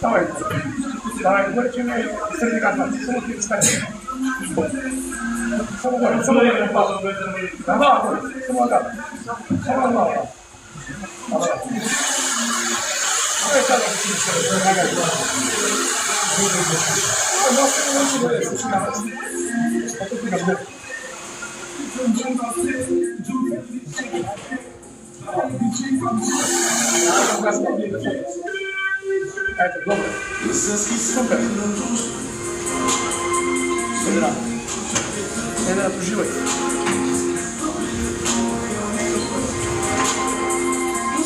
Давай. Давай, горе ќе ми среди газа. Само ти стај. Само горе. Да, горе. Само да. Само да. Ајде сега ќе се Ето, добре. Супер. Едра, поживај.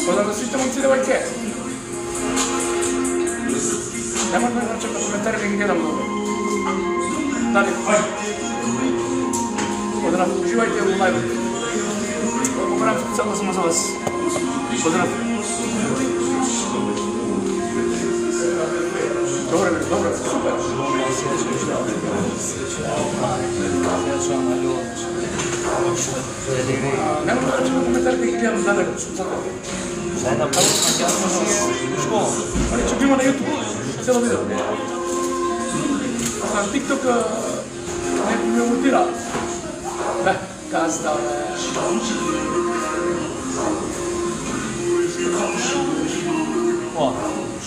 Поздрав на сите момци, девојке. Нема да ме чека коментари да ги гледам много. Дали, поздрав, поживајте во лајвот. Побрам специјално само за вас. Поздрав. Добре, супер. Нема да чека коментари да ги гледам дали. Zij направо тясно школа. Али ќе има на YouTube цело видео. На TikTok не ми мутира. Бе, газда, бе. О,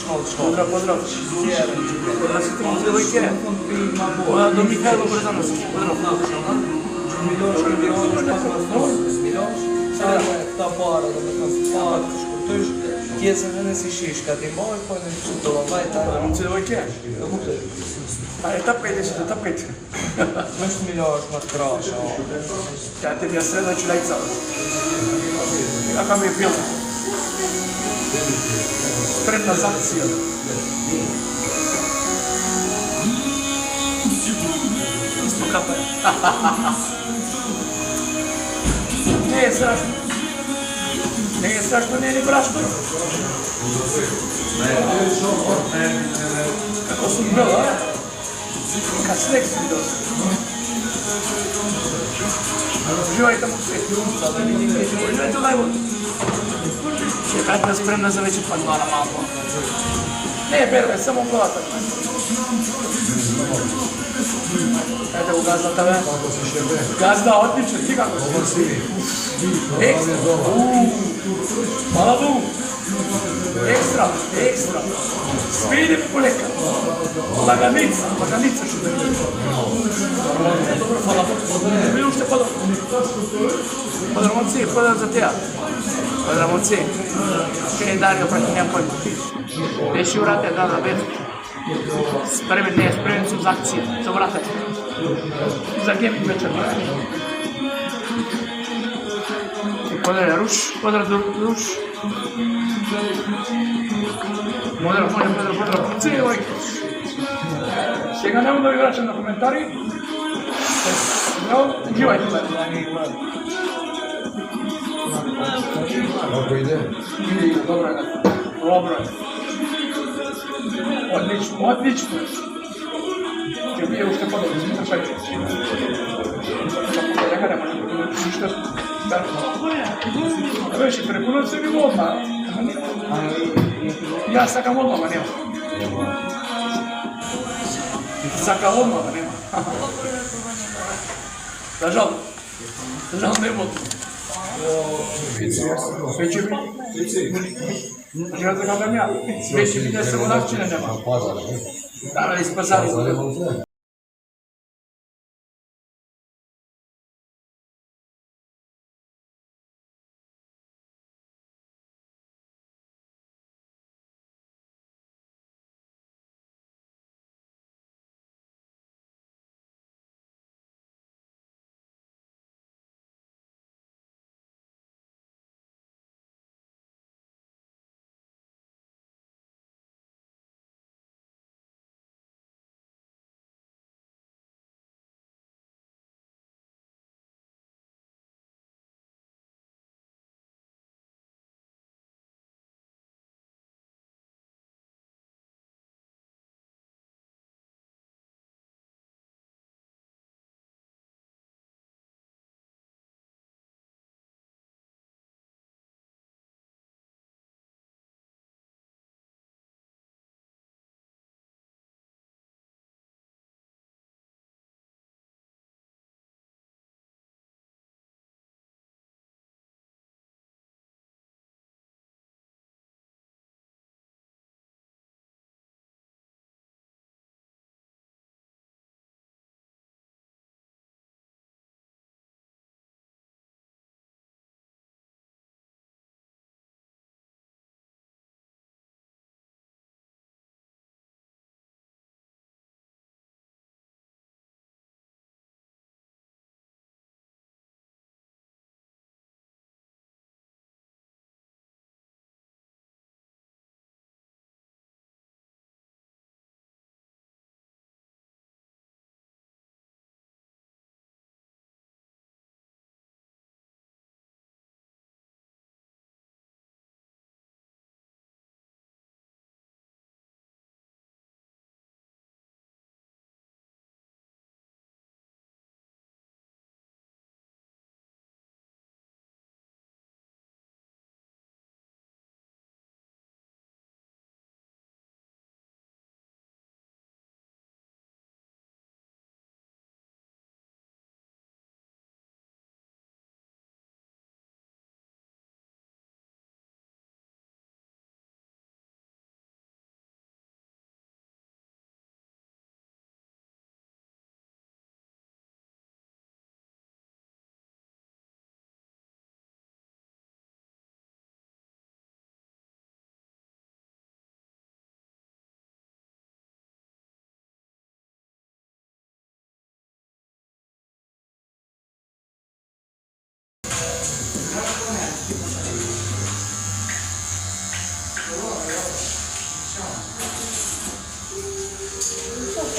школа. Поздрав. Поздрав сите момци, девојке. До Михајло Брзанов. Поздрав. Та пара да ме консултат, шкуртуш, тие не си шишка, ти мой, кой не си това, та... Момци, девојке. Ајде, тапкајте се, тапкајте. Нещо милионаш ма краша. Тя те ми ја средна чулајца. Кака ми е била. Спремна за акција. Исто капа. Не е страшно. Не е страшно, не е ни брашно. Како сум била, Ка снег си видел. Уживајте му се. Уживајте лајвот. Чекајте да спремна за вечер па двара малко. Не е бербе, само главата. Ете го газдата, бе. Газда, отличен, ти како си? Екстра. Мала бу. Екстра. Свиди полека. Лаганица што да види. Добро, фала Бог. Би уште подобро. Поздрав момци, поздрав за теа. Поздрав момци. Ке е Дарио прати немам појма. Беше урате, да, бе. Спремен сум за акција, за врата. За гейминг вечер. Поздрав Руш, поздрав Руш. Поздрав. Девојки. Сега нема да ви врачам на коментари. Уживајте. Како иде? Добро е. Отлично. Ќе биде уште подобро, трпајте. Дека не може да се што беше препунат се било одма. Јас сакам одма, ма нема. Сакам одма, ма нема. За жал нема одма. Веќе би... Жел да кажам ја, веќе би да се водавчина нема. Да, изпазари.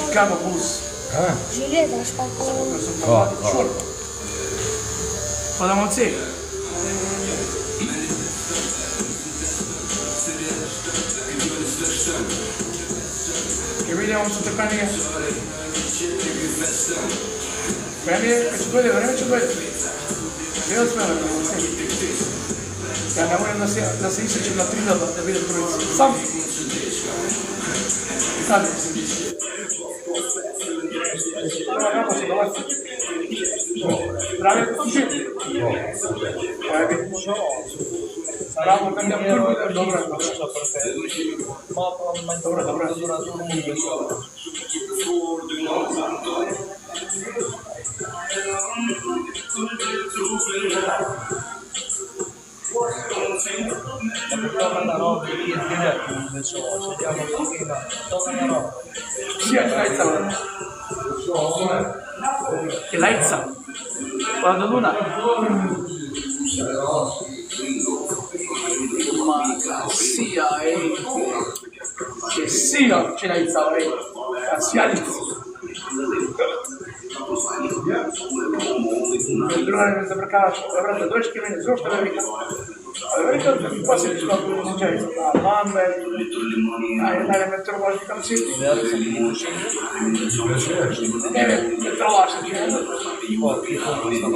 Chicago Bulls. Жилет, аж такой. Шорт. Подам оцей. Ке видимо со трпение. Време ќе дојде, време ќе дојде. Не осмева да се. Ја не можам да се исечем на 3 да видам тројца. Сам. Сам. Здраве, слушай. Работа ми е добра. Che laizza. Guarda Luna. Ma sia, che sia, ce l'hai sia Другая забракала, обратно дочки мене зошто да вика. Веројатно ми после што случај на мамбе. Ај ме трогаш кам си. Не трогаш ќе.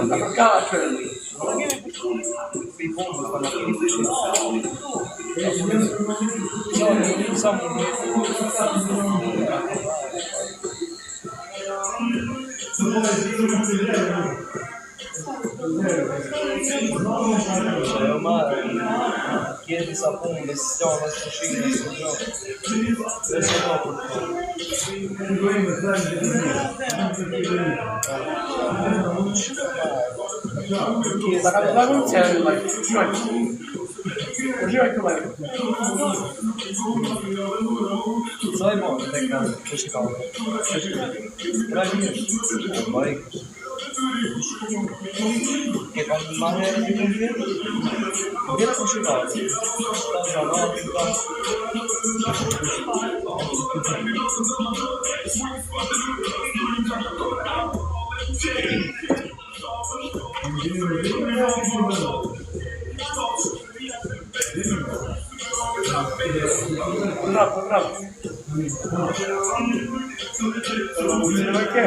Забракала ќе. Chiedi sapone, vestiamo, strascina, Uživajte u live. Sai bom, neka puškala. Praviš, bajkaš. Che con maniera di convivere, viene puškala. Sta za Bravo. Perché?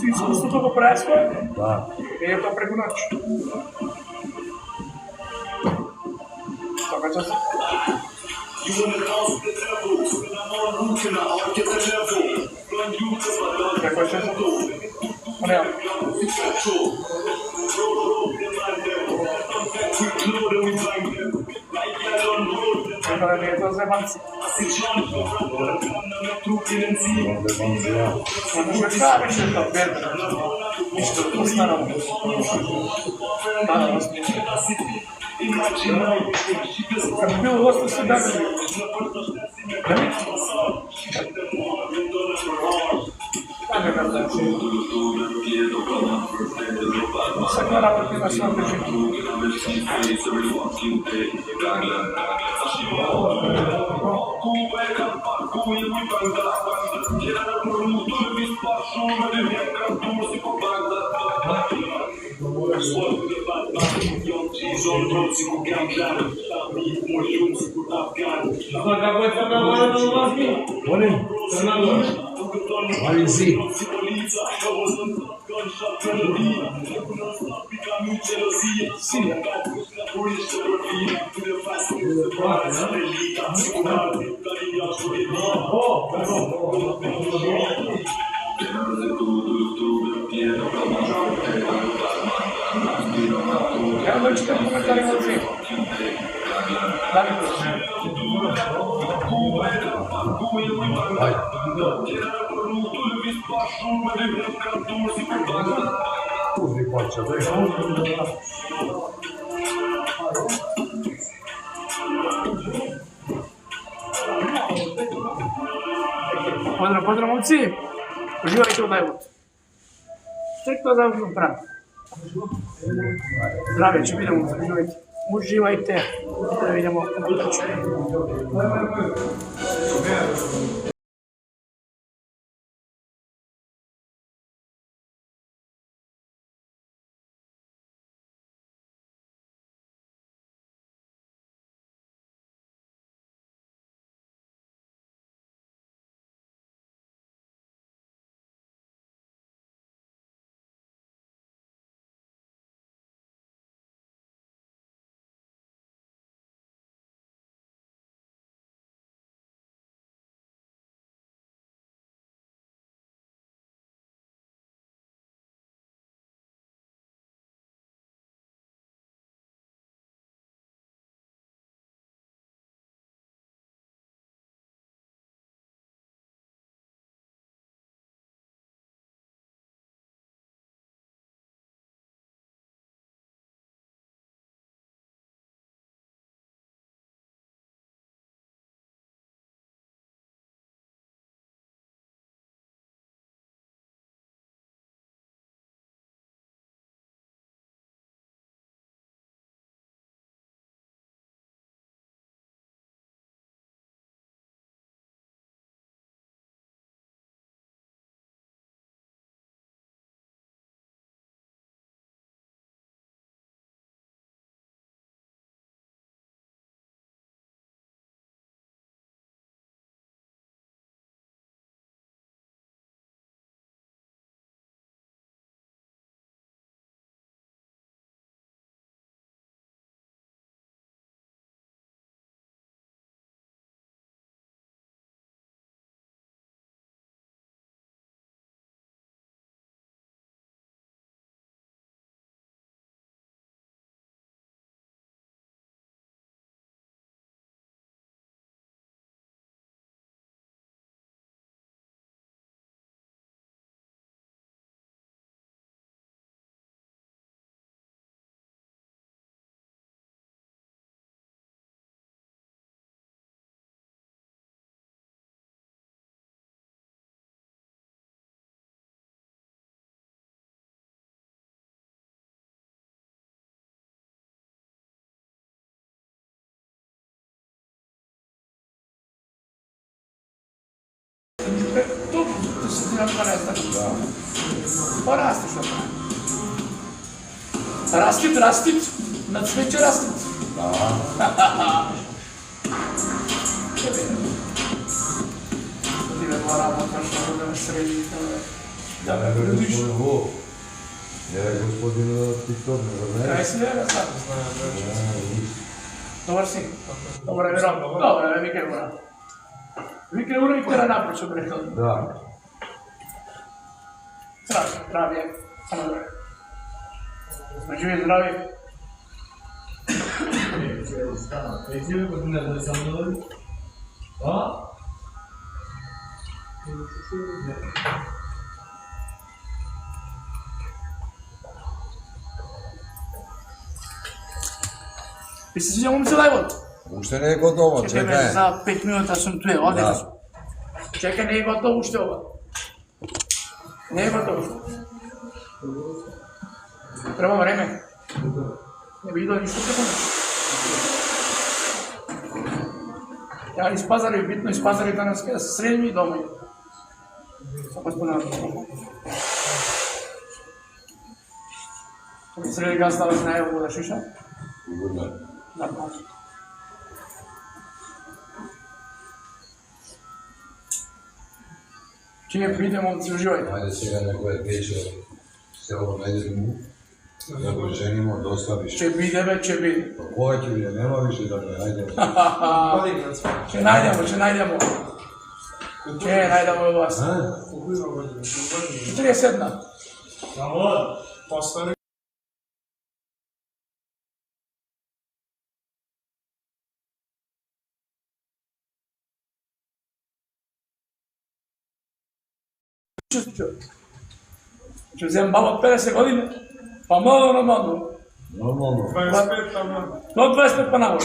Iskustvo toga presko je to preko noći. Događa se. Kako je će se? Pa nema. Allora ne cose avanzi. Non cercare scelta bene. Isto postano. Как был у вас всегда. Saklara prima sorte Я хочу комментарий вот здесь. Pozdrav, momci! Uživajte u live-u. Tek to završim pravi. Zdravlje, će vidimo, uživajte. Uživajte. Da vidimo na buduću. Tu se ti nam resta. Pa rastiš opet. Rastit. Na cveće rastit. Ti me moramo kašno da me sredi. Da ne veruješ svoj vod. Jer je gospodin TikTok, ne znam. Kaj si njega sad? Dobar si? Dobar je, Mirom. Dobar je, Vike Ura. Vike Ura i tera naprijed, što bi rekao. Da. Zdravije. Samo dobro. Smo živi zdravi. Vi se sviđa momci live-ot? Ušte ne je gotovo, Čekaj me, čekaj. za 5 minuta sam tu, ovdje Da. sam. Čekaj, nije gotovo ušte ovo. Nije gotovo ušte. Treba vreme. Ne bi vidio ništa trebamo. Ja iz Pazara, bitno iz Pazara danas kada se sredim i doma. Sa gospodinom. Sredi ga stala se najavu da šiša. Sigurno. Da, pa. Čije pridemo, se uživajte. Ajde сега некоја тече се ово најде му. Да го женимо, да оставиш. Će bide, be, će bide. Pa koja ќе биде, нема више да ме, ајде. Će najdemo. Će najdemo od vas. 41. Че вземам баба от 50 години, па много нормално. Нормално. 25 там. До 25 па нагоре.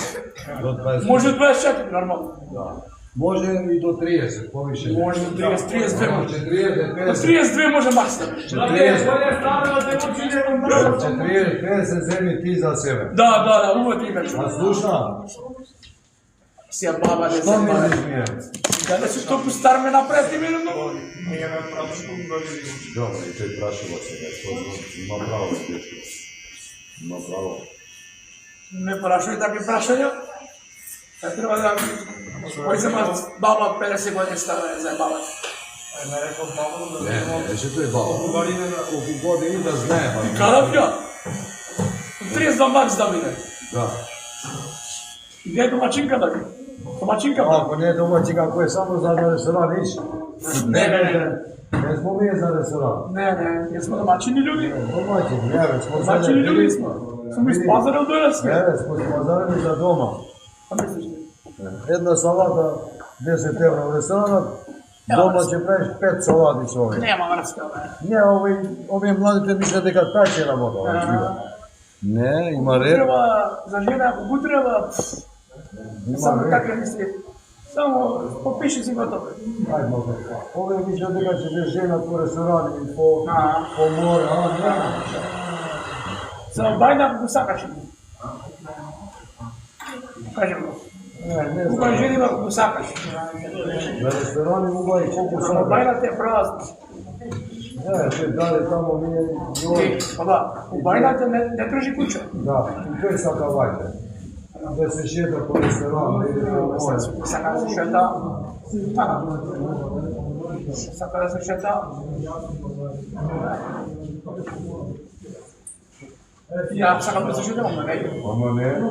До 20. Може до 24, нормално. Да. Може и до 30, повише. Може до 30, 32 може. 40, До 50. 32 може максимум. 50 земи ти за себе. Да, uvek ti kažu. А слушна, Сија баба не што се мислиш баба. ми е? Каде се толку стар ме направи ми много? Ние не прашувам дали Добре, и тој прашува сега, има право, дечко. Има право. Не прашај такви прашања. Треба да... Кој се баба 50 години стара за баба? Не, еше тој баба. Колку години да знае, ба. Кадав ја? 32 макс да биде. Да. Где е домачинка да биде? Домачинка ба? Ако не е домачинка, ако е само за ресторан, иш? Не. Не смо ние за ресторан. Не, ние сме домачини ljudi. Домачини, не бе, смо Домачини ljudi smo. Smo iz pazara u Dojevske. Не бе, смо спазарени за дома. Pa misliš ti? Една салата 10 евра во ресторанот, дома ќе правиш 5 салати со овој. Nema vrska. Не, овие младите мислат дека така ќе работа овој живот. Не, има ред. Treba, za žena, ako bu treba, samo Има takve ред. misli. Samo popiši si gotovo. Ајде, може. Овие мислат дека ќе се жена по ресторани, по море, не. Samo bajna ako sakaš. Kažem go. Не, Kuka ženima ako sakaš. За ресторани убави колку Samo сака. bajna te prazna. Не, ќе даде тамо ние Pa u bajna te ne traži kuća. Да, и тој сака вајде. Да се шета по ресторан, да иде по море. Saka da se šeta. Saka da se šeta. Ja sakam da se šeta, onda ne idem. Ама не.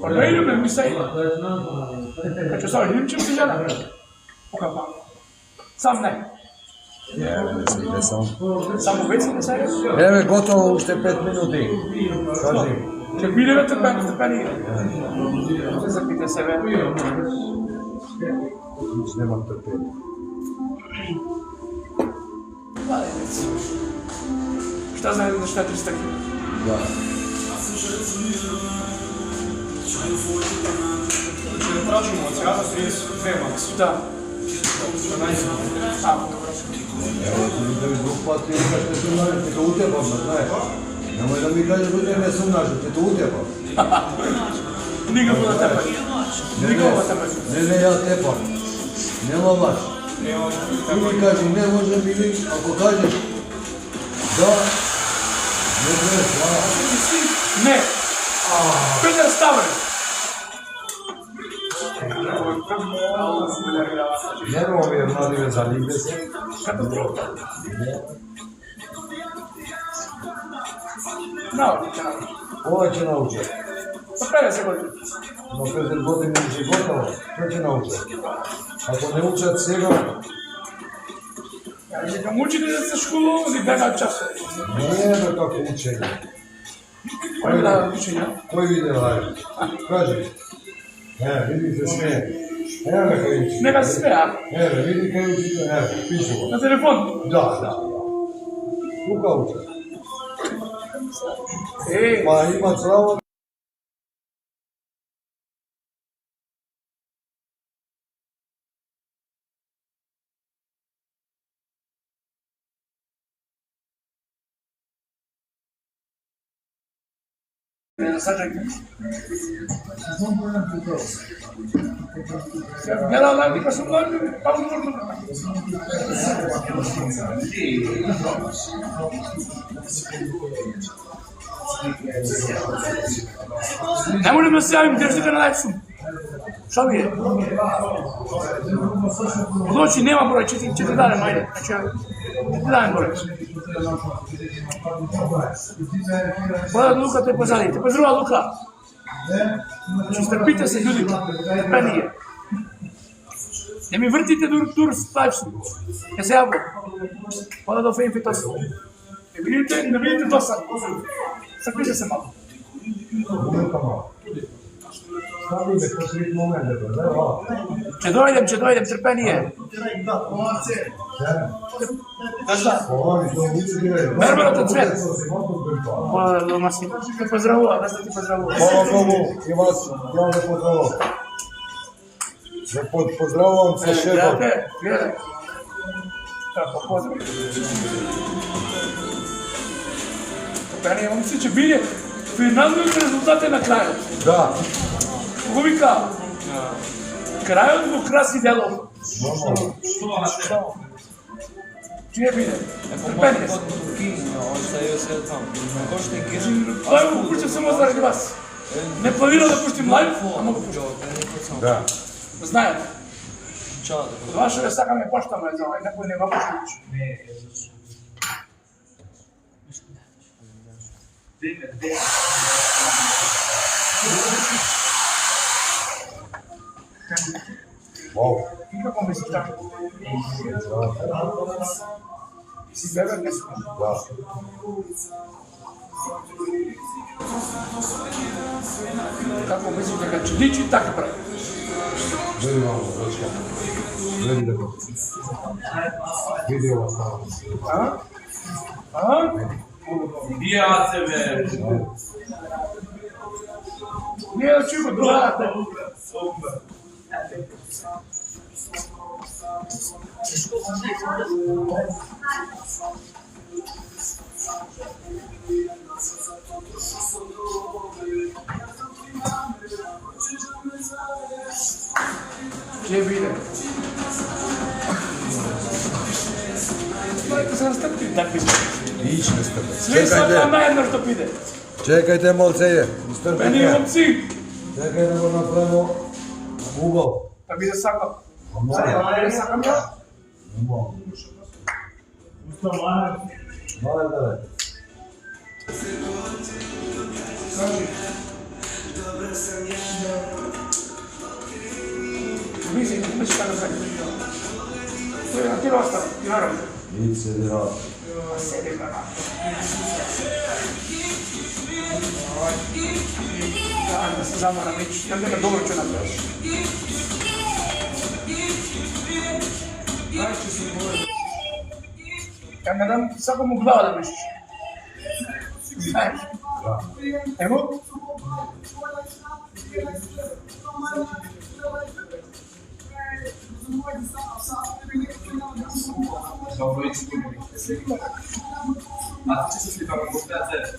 Pa ne idem, mi se idem. Kad ću sad idem, ćem se žena. Sam ne. Иде сам. Само веќе не се Еве, готово, уште 5 минути. Кажи. Ќе бидеме трпени. Се запита себе. Вич нема трпение. Шта знае да шта 300 кг? Да. Ще трачимо од сега 32 макс. Да. Ево, да ви друг пат ти кажете се нажи, ќе те утепам, знаеш. Немој да ми кажеш дека не сум нажи, ќе те утепам. Никако да тепаш. Никако да тепаш. Не, ја тепам. Нема лаш. Ти ми кажи, не може или ако кажеш да, не знаеш, Не. Петер Ставре. нема овие младиве заливе се. Катастрофа. Ова ќе научи. Па 50 години. Но 50 години животово, што ќе научи? Ако не учат сега, Ќе мучите да се школува или бегаат часови. не е како учење. Кој да учења? Кој виде лаје? Кажи. Види се смее. Еве кај учи. Нека се смеа. Еве, види кај учи. Еве, пише го. На телефон. Да. Тука учи. Па има право. Гледа лайв, вика сум лайв, па му не можем да се јавим, држите на лайв сум. Шо ми е? Одлучи, нема број, ќе ти дадем, ајде. Ќе ти дадем број. Појде Лука, тој позади. Те поздрува, Лука. Стрпите се, ljudi. Трпение. Не ми вртите дур лайв сум. Ќе се јавам. Појде до фейнфитос. Не видите досад. Саквите се малко. Ставиме посред моментот, да? Ќе дојдем, трпение. Мербелата цвет. Дома си. Те поздравува, да се ти поздравува. Hvala Bogu i vas, ja ne pozdravljam. Ne pozdravljam sa šefom. Гледате, гледай. Така, поздрав. Пене, момци, че биде финалниот резултат е на крајот. Da, Го вика, крајот го краси делот. normalno. Чие биде? По Трпение се. Туркиња, остају се таму. Коште кеш. Тој го пуштив само заради вас. Не планира да пуштим лайв, ама го пуштим. Da. Знаете, Чао. од ваше ве сакаме поштаме за овај, некој не го пуштиш. Wow. И како мислиш така? Си бебе не си. Da. Како мислиш дека чудичи така прави? Gledi vamo, dečka. Gledi da kako. Vidi ova stava. А? А? Bija sebe. Не, чуј го другата. Ќе биде. Мајка се настапи такви. Ići s tebe. Све сакам Čekajte, на едно што биде. čekajte molceje. Мени Istrpite. момци, Čekajte da napravimo ugao. да биде сакам. Malo. Зареба, сакам ја. Malo. Malo da. Кажи. Мисли, мисли така да Тој на тира остава, и наравно. Ići se da. А себе бара. Да се замарам, ја нека добро ќе направиш. Ја не дам сакам у глава да мислиш. Знаеш? Da. Ево?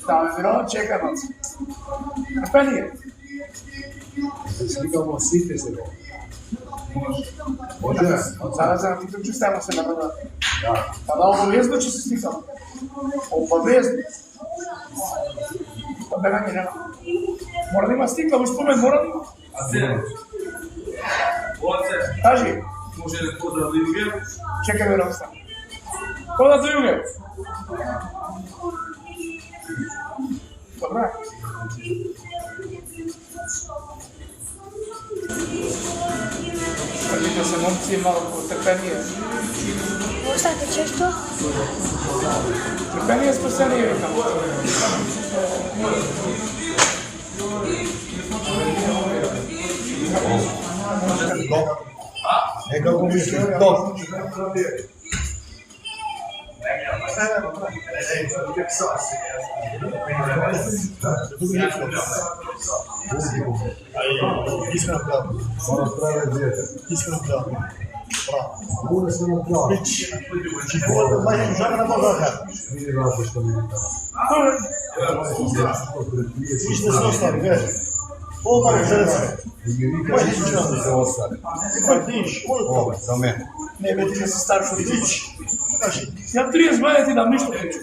Да, бро, чекай малце. Трпение. Slikamo slike se. Može? Зараз за ти ќе ставам се на вода. Da. Тогда обавезно ќе се сликам. Обавезно. Па бегање нема. Мора да има стикла, во спомен мора да има. Кажи, Може да поздрав да југе. чекай ме Рокста. Кода до југе? Добре. Кажите се, момци, малко трпение. Остате често? Трпение е спасение, викам. Nekako mislim, to. Iskreno pravda. Moram praviti dijete. Iskreno pravda. Bude se na pravu. Vidi razli što mi je tamo. Ništa se ostane, gledaj. Ovo mora železare. I mi vika što se ostane. Kako tiš? Ovo, za mene. Не, бе, ти не си старш од Tić. Kaži. Ја 30 години ти дам ништо причу.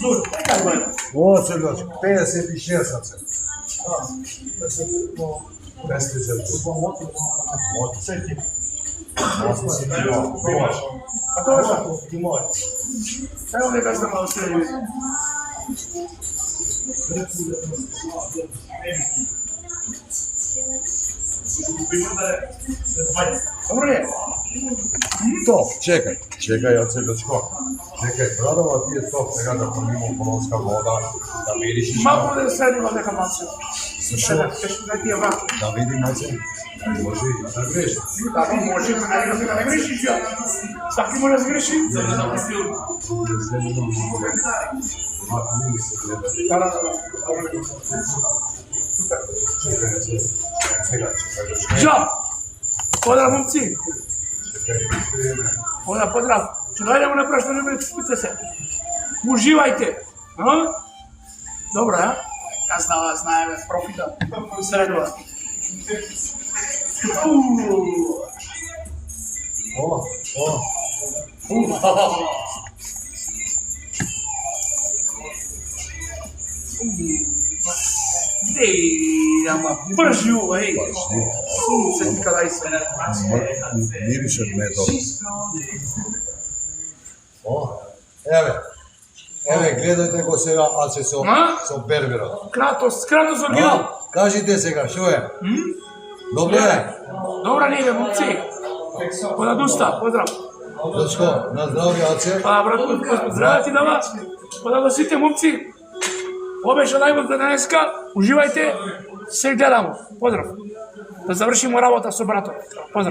Zur. Как бе? Ovo se već, 56 sam se. Da se Prestiže. Seti. А тоа што? Ti mora. Ево дека сте мало се види. Добро е. Топ, чекај, Јаце дечко. Чекај, брадова ти е топ сега да помимо полонска вода, да миришиш. Малку да седнува дека малце. Зашо? Да ти ја врати. Да видим, Јаце. Може и да греши. Да, може, да не грешиш ја. Всаки може да сгреши. За да записил. Да. Жо! Поздрав, момци! Поздрав! Ќе дојдемо на прашто не спите се. Уживајте! Добро, ја? Казнава, знаеме, профита. Средува. Ей, ама пржу, еј. Сунце ти кадај се. Мирише медот. Еве, гледајте го сега Аце со берберот. Кратос оригинал. Кажите сега, што е? Добро е? Добра не е, момци. Подадуста, поздрав. Дечко, на здравје, Аце. Па, брат, здраве ти дава. Подадо сите, момци. Ова беше најбото денеска. Уживајте. Се гледамо. Поздрав. Да завршимо работа со братот. Поздрав.